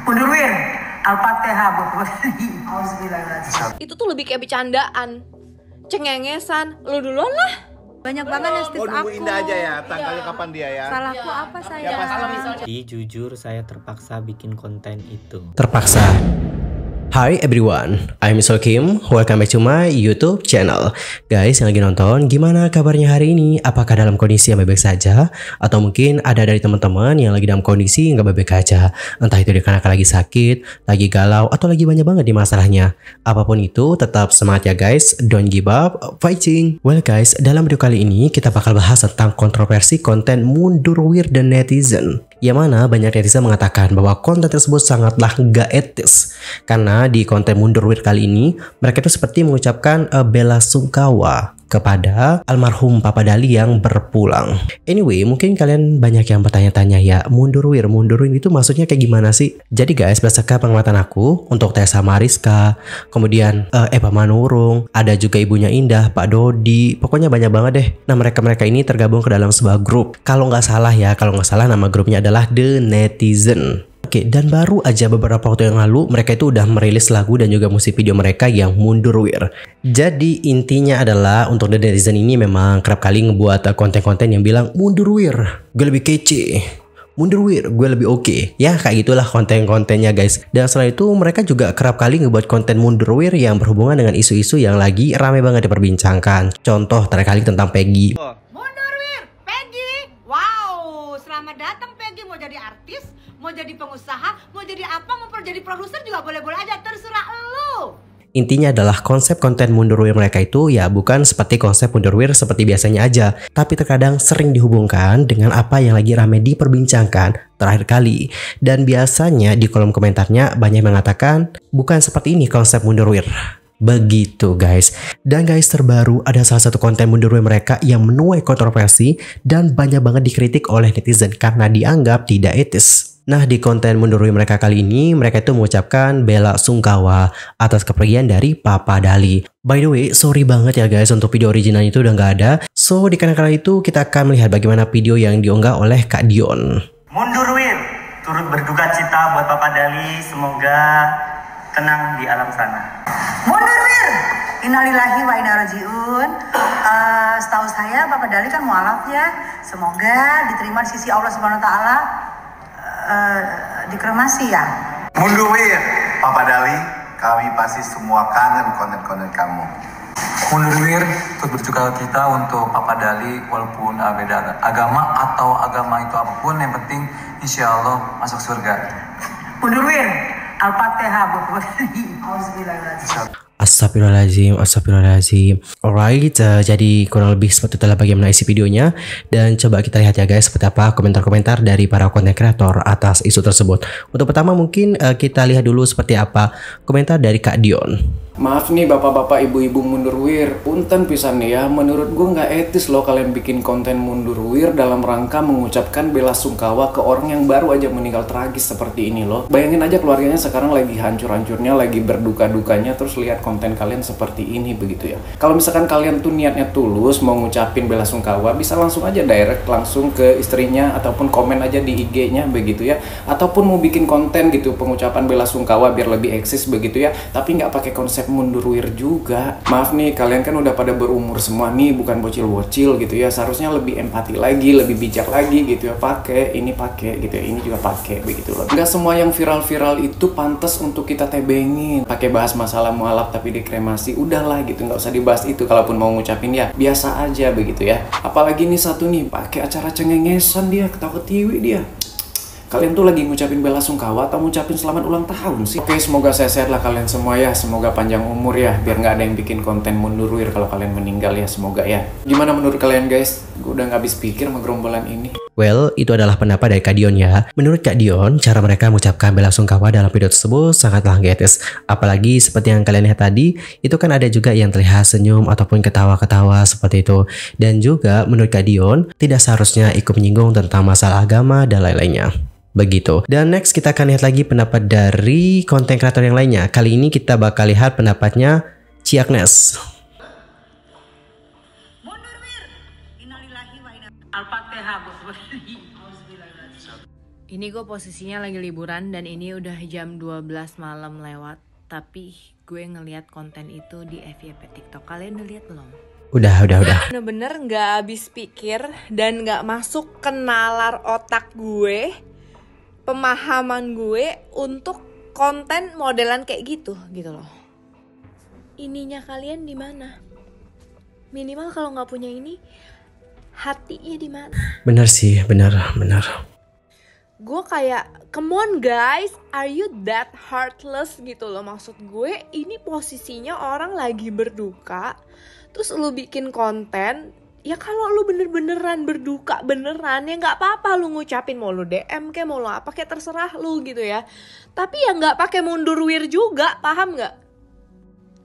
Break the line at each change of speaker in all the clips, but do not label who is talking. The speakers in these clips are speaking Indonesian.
Mundur Wir. Al-Fatihah.
Itu tuh lebih kayak bercandaan, cengengesan. Lu duluan lah.
Banyak banget yang stis aku.
Indah aja ya, tanggalnya kapan dia ya?
Salahku apa saya?
Ya pasti.
Jadi jujur saya terpaksa bikin konten itu.
Terpaksa. Hi everyone, I'm Misal Kim. Welcome back to my YouTube channel. Guys yang lagi nonton, gimana kabarnya hari ini? Apakah dalam kondisi yang baik-baik saja? Atau mungkin ada dari teman-teman yang lagi dalam kondisi nggak baik-baik aja? Entah itu dikarenakan lagi sakit, lagi galau, atau lagi banyak banget di masalahnya. Apapun itu, tetap semangat ya guys. Don't give up, fighting. Well guys, dalam video kali ini kita bakal bahas tentang kontroversi konten mundur wir dan netizen. Yang mana banyak netizen mengatakan bahwa konten tersebut sangatlah gak etis. Karena di konten mundur wir kali ini, mereka itu seperti mengucapkan bela sungkawa kepada almarhum Papa Dali yang berpulang. Anyway, mungkin kalian banyak yang bertanya-tanya ya, mundur wir itu maksudnya kayak gimana sih? Jadi guys, berdasarkan pengamatan aku, untuk Tessa Mariska, kemudian Eva Manurung, ada juga ibunya Indah, Pak Dodi, pokoknya banyak banget deh. Nah, mereka ini tergabung ke dalam sebuah grup. Kalau nggak salah nama grupnya adalah The Netizen. Oke, dan baru aja beberapa waktu yang lalu mereka itu udah merilis lagu dan juga musik video mereka yang mundur wir. Jadi intinya adalah untuk The Netizen ini memang kerap kali ngebuat konten-konten yang bilang mundur wir, gue lebih kece. Mundur wir, gue lebih oke. Ya kayak gitulah konten-kontennya guys. Dan selain itu mereka juga kerap kali ngebuat konten mundur wir yang berhubungan dengan isu-isu yang lagi rame banget diperbincangkan. Contoh terakhir kali tentang Peggy.
Mundur Wir, Peggy. Wow, selamat datang Peggy. Mau jadi artis, mau jadi pengusaha, mau jadi apa, mau jadi produser juga boleh-boleh aja, terserah lu.
Intinya adalah konsep konten mundur wir mereka itu ya bukan seperti konsep mundur wir seperti biasanya aja, tapi terkadang sering dihubungkan dengan apa yang lagi ramai diperbincangkan terakhir kali. Dan biasanya di kolom komentarnya banyak mengatakan bukan seperti ini konsep mundur wir. Begitu guys. Dan guys, terbaru ada salah satu konten mundur wir mereka yang menuai kontroversi dan banyak banget dikritik oleh netizen karena dianggap tidak etis. Nah, di konten mundur wir mereka kali ini, mereka itu mengucapkan bela sungkawa atas kepergian dari Papa Dali. By the way, sorry banget ya guys untuk video originalnya itu udah nggak ada. So, dikarenakan itu kita akan melihat bagaimana video yang diunggah oleh Kak Dion.
Mundur wir, turut berduka cita buat Papa Dali, semoga tenang di alam sana.
Mundur Wir. Innalillahi wa inna rajiun. Setahu saya Papa Dali kan mualaf ya. Semoga diterima di sisi Allah Subhanahu wa taala. Dikremasi ya.
Mundur wir, Papa Dali, kami pasti semua kangen konten-konten kamu.
Mundur wir, turut berduka cita untuk Papa Dali, walaupun beda agama atau agama itu apapun, yang penting insya Allah masuk surga.
Mundur Wir. Al-Fatihah.
Astagfirullahaladzim. Alright, jadi kurang lebih seperti itulah bagaimana isi videonya. Dan coba kita lihat ya guys, seperti apa komentar-komentar dari para konten kreator atas isu tersebut. Untuk pertama mungkin kita lihat dulu seperti apa komentar dari Kak Dion.
Maaf nih bapak-bapak ibu-ibu mundur wir, punten pisan nih ya, menurut gue nggak etis loh kalian bikin konten mundur wir dalam rangka mengucapkan bela sungkawa ke orang yang baru aja meninggal tragis seperti ini loh. Bayangin aja keluarganya sekarang lagi hancur-hancurnya, lagi berduka-dukanya, terus lihat konten kalian seperti ini begitu ya. Kalau misalkan kalian tuh niatnya tulus mau ngucapin bela sungkawa, bisa langsung aja direct langsung ke istrinya ataupun komen aja di IG-nya begitu ya. Ataupun mau bikin konten gitu pengucapan bela sungkawa biar lebih eksis begitu ya, tapi nggak pakai konsep mundur wir juga. Maaf nih, kalian kan udah pada berumur semua nih, bukan bocil-bocil gitu ya. Seharusnya lebih empati lagi, lebih bijak lagi gitu ya. Pakai gitu ya, ini juga pakai begitu loh. Nggak semua yang viral-viral itu pantas untuk kita tebengin. Pakai bahas masalah mualaf tapi dikremasi, udahlah gitu, nggak usah dibahas itu. Kalaupun mau ngucapin ya biasa aja begitu ya. Apalagi nih satu nih, pakai acara cengengesan dia, ketawa-tiwi dia. Kalian tuh lagi ngucapin bela sungkawa atau ngucapin selamat ulang tahun sih? Oke, semoga sehat-sehat lah kalian semua ya. Semoga panjang umur ya, biar nggak ada yang bikin konten mundur wir kalau kalian meninggal ya, semoga ya. Gimana menurut kalian guys? Gue udah nggak habis pikir sama gerombolan ini.
Well, itu adalah pendapat dari Kak Dion ya. Menurut Kak Dion, cara mereka mengucapkan bela sungkawa dalam video tersebut sangatlah gak etis. Apalagi seperti yang kalian lihat tadi, itu kan ada juga yang terlihat senyum ataupun ketawa-ketawa seperti itu. Dan juga menurut Kak Dion, tidak seharusnya ikut menyinggung tentang masalah agama dan lain-lainnya. Begitu. Dan next kita akan lihat lagi pendapat dari konten kreator yang lainnya. Kali ini kita bakal lihat pendapatnya Ci Agnes.
Mundur Wir. Innalillahi wa inna. Al-Fatihah.
Ini gue posisinya lagi liburan dan ini udah jam 12 malam lewat. Tapi gue ngeliat konten itu di FYP TikTok. Kalian udah lihat belum?
Udah.
Bener-bener gak habis pikir dan gak masuk ke nalar otak gue, pemahaman gue untuk konten modelan kayak gitu loh. Ininya kalian di mana? Minimal kalau nggak punya ini, hatinya di mana?
Bener sih, bener.
Gue kayak, come on guys, are you that heartless gitu loh. Maksud gue, ini posisinya orang lagi berduka, terus lu bikin konten. Ya kalau lu bener-beneran berduka beneran, ya nggak apa-apa lu ngucapin, mau lu DM kayak mau lu apa kayak terserah lu gitu ya. Tapi ya nggak pakai mundur wir juga, paham nggak?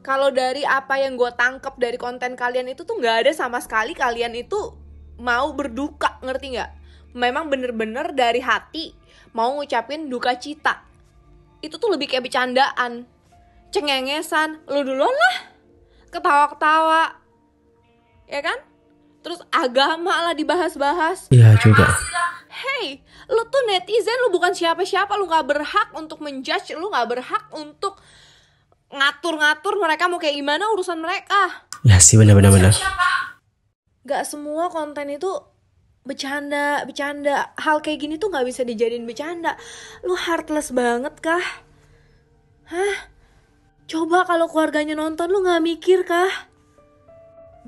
Kalau dari apa yang gue tangkep dari konten kalian itu tuh nggak ada sama sekali kalian itu mau berduka, ngerti nggak? Memang bener-bener dari hati mau ngucapin duka cita. Itu tuh lebih kayak bercandaan, cengengesan, lu duluan lah, ketawa-ketawa, ya kan? Terus agama lah dibahas-bahas.
Iya juga.
Hey, lu tuh netizen, lu bukan siapa-siapa, lu gak berhak untuk menjudge, lu gak berhak untuk ngatur-ngatur mereka mau kayak gimana, urusan mereka.
Ya sih, bener.
Gak semua konten itu bercanda. Hal kayak gini tuh gak bisa dijadiin bercanda. Lu heartless banget kah? Hah? Coba kalau keluarganya nonton, lu gak mikir kah?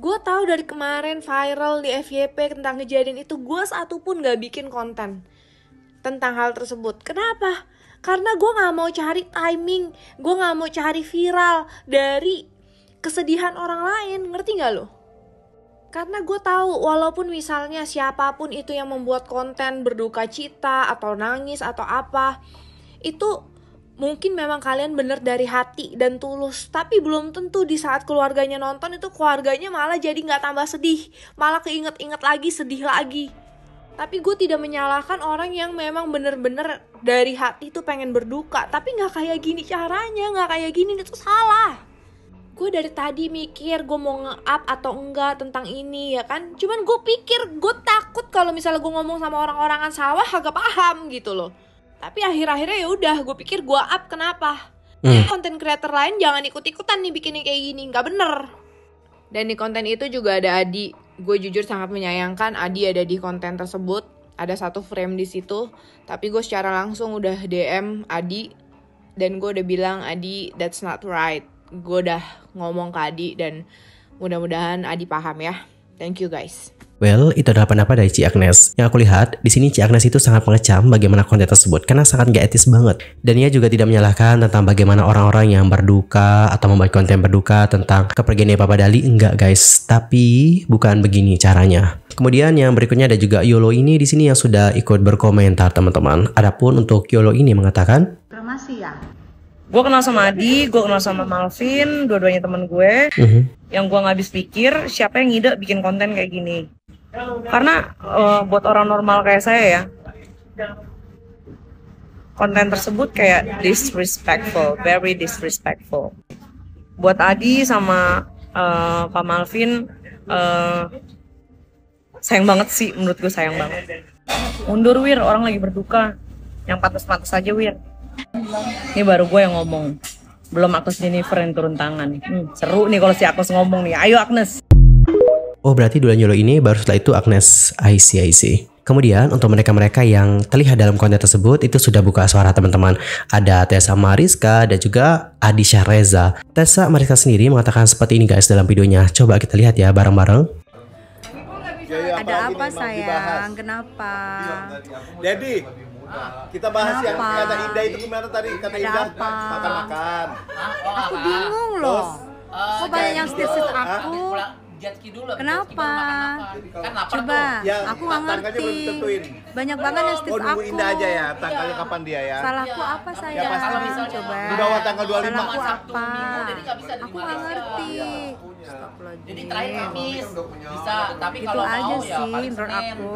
Gue tahu dari kemarin viral di FYP tentang kejadian itu, gue satupun gak bikin konten tentang hal tersebut. Kenapa? Karena gue gak mau cari timing, gue gak mau cari viral dari kesedihan orang lain, ngerti gak lo? Karena gue tahu walaupun misalnya siapapun itu yang membuat konten berduka cita atau nangis atau apa, itu mungkin memang kalian bener dari hati dan tulus, tapi belum tentu di saat keluarganya nonton itu keluarganya malah jadi gak tambah sedih, malah keinget-inget lagi, sedih lagi. Tapi gue tidak menyalahkan orang yang memang bener-bener dari hati tuh pengen berduka, tapi gak kayak gini caranya, gak kayak gini, itu salah. Gue dari tadi mikir gue mau nge-up atau enggak tentang ini ya kan, cuman gue pikir, gue takut kalau misalnya gue ngomong sama orang-orangan sawah agak paham gitu loh. Tapi akhir-akhirnya ya udah, gue pikir gue up, kenapa? Konten creator lain jangan ikut-ikutan nih bikinnya kayak gini, nggak bener. Dan di konten itu juga ada Adi. Gue jujur sangat menyayangkan Adi ada di konten tersebut. Ada satu frame di situ, tapi gue secara langsung udah DM Adi dan gue udah bilang, Adi, that's not right. Gue udah ngomong ke Adi dan mudah-mudahan Adi paham ya. Thank you guys.
Well, itu adalah pendapat dari Ci Agnes. Yang aku lihat, di sini Ci Agnes itu sangat mengecam bagaimana konten tersebut karena sangat gak etis banget. Dan ia juga tidak menyalahkan tentang bagaimana orang-orang yang berduka atau membuat konten berduka tentang kepergian Papa Dali. Enggak guys, tapi bukan begini caranya. Kemudian yang berikutnya ada juga Yolo ini di sini yang sudah ikut berkomentar teman-teman. Adapun untuk Yolo ini mengatakan,
Informasi ya.
Gue kenal sama Adi, gue kenal sama Malvin, dua-duanya temen gue. Yang gue gak habis pikir siapa yang ngide bikin konten kayak gini. Karena buat orang normal kayak saya ya, konten tersebut kayak disrespectful, very disrespectful. Buat Adi sama Kak Malvin, sayang banget sih, menurut gue sayang banget. Mundur Wir, orang lagi berduka, yang pantas-pantas aja Wir. Ini baru gue yang ngomong, belum Agnes Jennifer yang turun tangan. Seru nih kalau si Agnes ngomong nih, ayo Agnes.
Oh berarti duluan Yolo ini baru setelah itu Agnes. I see. Kemudian untuk mereka-mereka yang terlihat dalam konten tersebut itu sudah buka suara teman-teman. Ada Tessa Mariska dan juga Adi Syahreza. Tessa Mariska sendiri mengatakan seperti ini guys dalam videonya. Coba kita lihat ya bareng-bareng.
Ada apa sayang? Kenapa?
Jadi kita bahas yang kata Indah itu gimana tadi? Kata Indah makan-makan.
Aku bingung loh. Kok banyak yang stis aku? Kenapa? Coba, aku nggak ngerti. Banyak banget yang stis aku.
Indah aja ya, tanggalnya kapan dia ya?
Salahku apa sayang? Coba.
Di bawah tanggal 25.
Salahku apa? Aku nggak ngerti.
Jadi terakhir Kamis bisa, tapi
itu
kalau
aja
mau
sih,
ya paling
menurut
Senin.
aku.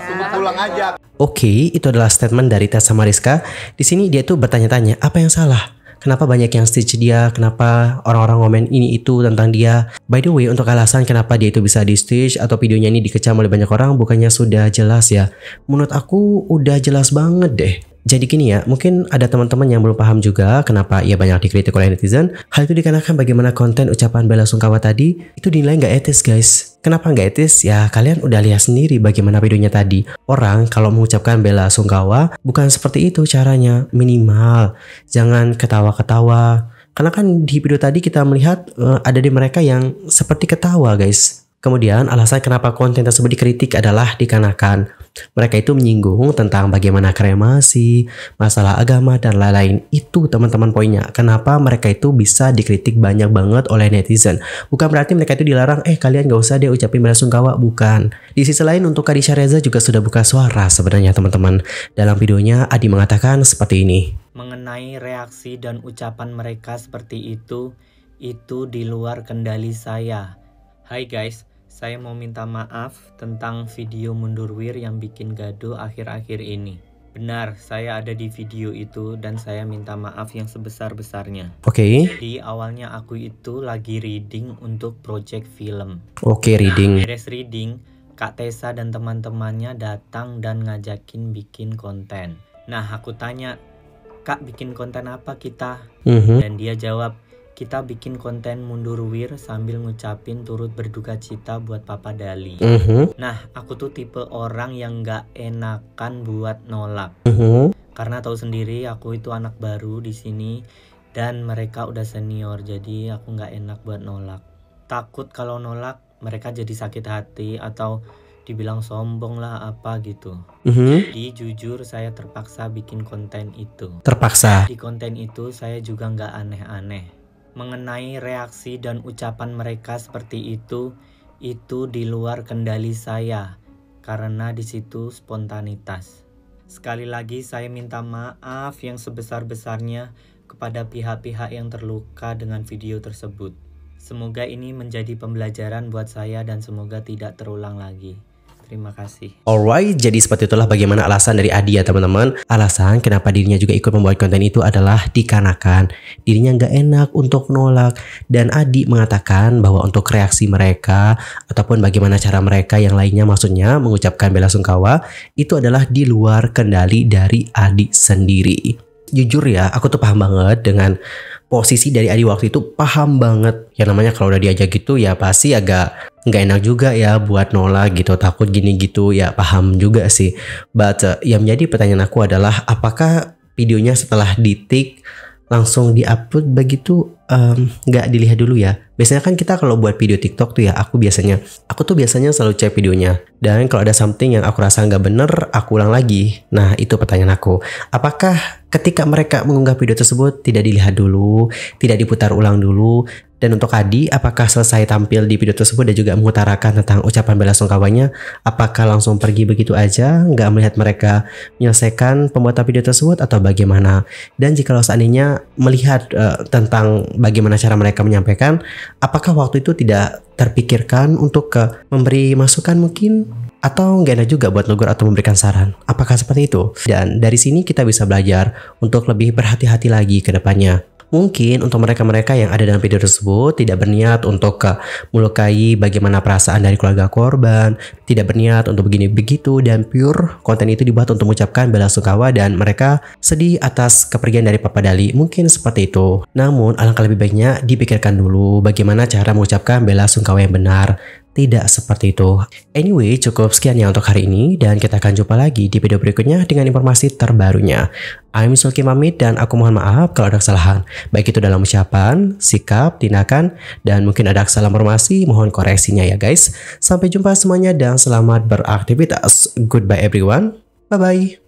Tunggu pulang aja.
Oke, itu adalah statement dari Tessa Mariska. Di sini dia tuh bertanya-tanya, apa yang salah? kenapa banyak yang stitch dia, kenapa orang-orang ngomen ini itu tentang dia. By the way, untuk alasan kenapa dia itu bisa di stitch atau videonya ini dikecam oleh banyak orang bukannya sudah jelas ya? Menurut aku udah jelas banget deh. Jadi gini ya, mungkin ada teman-teman yang belum paham juga kenapa ia banyak dikritik oleh netizen. Hal itu dikarenakan bagaimana konten ucapan bela sungkawa tadi itu dinilai nggak etis guys. Kenapa nggak etis? Ya kalian udah lihat sendiri bagaimana videonya tadi. Orang kalau mengucapkan bela sungkawa bukan seperti itu caranya. Minimal jangan ketawa-ketawa. Karena kan di video tadi kita melihat ada di mereka yang seperti ketawa guys. Kemudian alasan kenapa konten tersebut dikritik adalah dikarenakan mereka itu menyinggung tentang bagaimana kremasi, masalah agama dan lain-lain. Itu teman-teman poinnya. Kenapa mereka itu bisa dikritik banyak banget oleh netizen. Bukan berarti mereka itu dilarang, kalian gak usah deh ucapin bela sungkawa. Bukan. Di sisi lain untuk Kadisha Reza juga sudah buka suara sebenarnya teman-teman. Dalam videonya Adi mengatakan seperti ini.
Mengenai reaksi dan ucapan mereka seperti itu di luar kendali saya. Hai guys, saya mau minta maaf tentang video mundur wir yang bikin gaduh akhir-akhir ini. Benar, saya ada di video itu dan saya minta maaf yang sebesar-besarnya.
Oke.
Di awalnya aku itu lagi reading untuk project film.
Oke, reading.
Beres reading, Kak Tessa dan teman-temannya datang dan ngajakin bikin konten. Nah, aku tanya, Kak bikin konten apa kita? Dan dia jawab, kita bikin konten mundur wir sambil ngucapin turut berduka cita buat Papa Dali. Nah, aku tuh tipe orang yang gak enakan buat nolak. Karena tahu sendiri aku itu anak baru di sini dan mereka udah senior, jadi aku gak enak buat nolak. Takut kalau nolak mereka jadi sakit hati atau dibilang sombong lah apa gitu. Jadi jujur saya terpaksa bikin konten itu.
Terpaksa.
Di konten itu saya juga gak aneh-aneh. Mengenai reaksi dan ucapan mereka seperti itu di luar kendali saya karena di situ spontanitas. Sekali lagi saya minta maaf yang sebesar-besarnya kepada pihak-pihak yang terluka dengan video tersebut. Semoga ini menjadi pembelajaran buat saya dan semoga tidak terulang lagi. Terima kasih.
Alright, jadi seperti itulah bagaimana alasan dari Adi ya teman-teman. Alasan kenapa dirinya juga ikut membuat konten itu adalah dikarenakan dirinya nggak enak untuk nolak. Dan Adi mengatakan bahwa untuk reaksi mereka ataupun bagaimana cara mereka yang lainnya maksudnya mengucapkan bela sungkawa itu adalah di luar kendali dari Adi sendiri. Jujur ya, aku tuh paham banget dengan posisi dari Adi waktu itu, paham banget. Yang namanya kalau udah diajak gitu ya pasti agak nggak enak juga ya buat nolak gitu, takut gini gitu ya, paham juga sih. But yang menjadi pertanyaan aku adalah apakah videonya setelah di-take langsung di-upload begitu nggak dilihat dulu ya. Biasanya kan kita kalau buat video TikTok tuh ya, aku tuh biasanya selalu cek videonya. Dan kalau ada something yang aku rasa nggak bener, aku ulang lagi. Nah itu pertanyaan aku. Apakah ketika mereka mengunggah video tersebut tidak dilihat dulu, tidak diputar ulang dulu? Dan untuk Adi, apakah selesai tampil di video tersebut dan juga mengutarakan tentang ucapan bela sungkawanya, apakah langsung pergi begitu aja, nggak melihat mereka menyelesaikan pembuatan video tersebut atau bagaimana? Dan jika seandainya melihat tentang bagaimana cara mereka menyampaikan, apakah waktu itu tidak terpikirkan untuk memberi masukan mungkin? Atau nggak enak juga buat negur atau memberikan saran? Apakah seperti itu? Dan dari sini kita bisa belajar untuk lebih berhati-hati lagi ke depannya. Mungkin untuk mereka-mereka yang ada dalam video tersebut tidak berniat untuk melukai bagaimana perasaan dari keluarga korban, tidak berniat untuk begini begitu, dan pure konten itu dibuat untuk mengucapkan bela sungkawa dan mereka sedih atas kepergian dari Papa Dali. Mungkin seperti itu. Namun alangkah lebih baiknya dipikirkan dulu bagaimana cara mengucapkan bela sungkawa yang benar. Tidak seperti itu. Anyway, cukup sekian ya untuk hari ini dan kita akan jumpa lagi di video berikutnya dengan informasi terbarunya. I'm Sulki pamit dan aku mohon maaf kalau ada kesalahan, baik itu dalam ucapan, sikap, tindakan, dan mungkin ada kesalahan informasi, mohon koreksinya ya guys. Sampai jumpa semuanya dan selamat beraktivitas. Goodbye everyone. Bye-bye.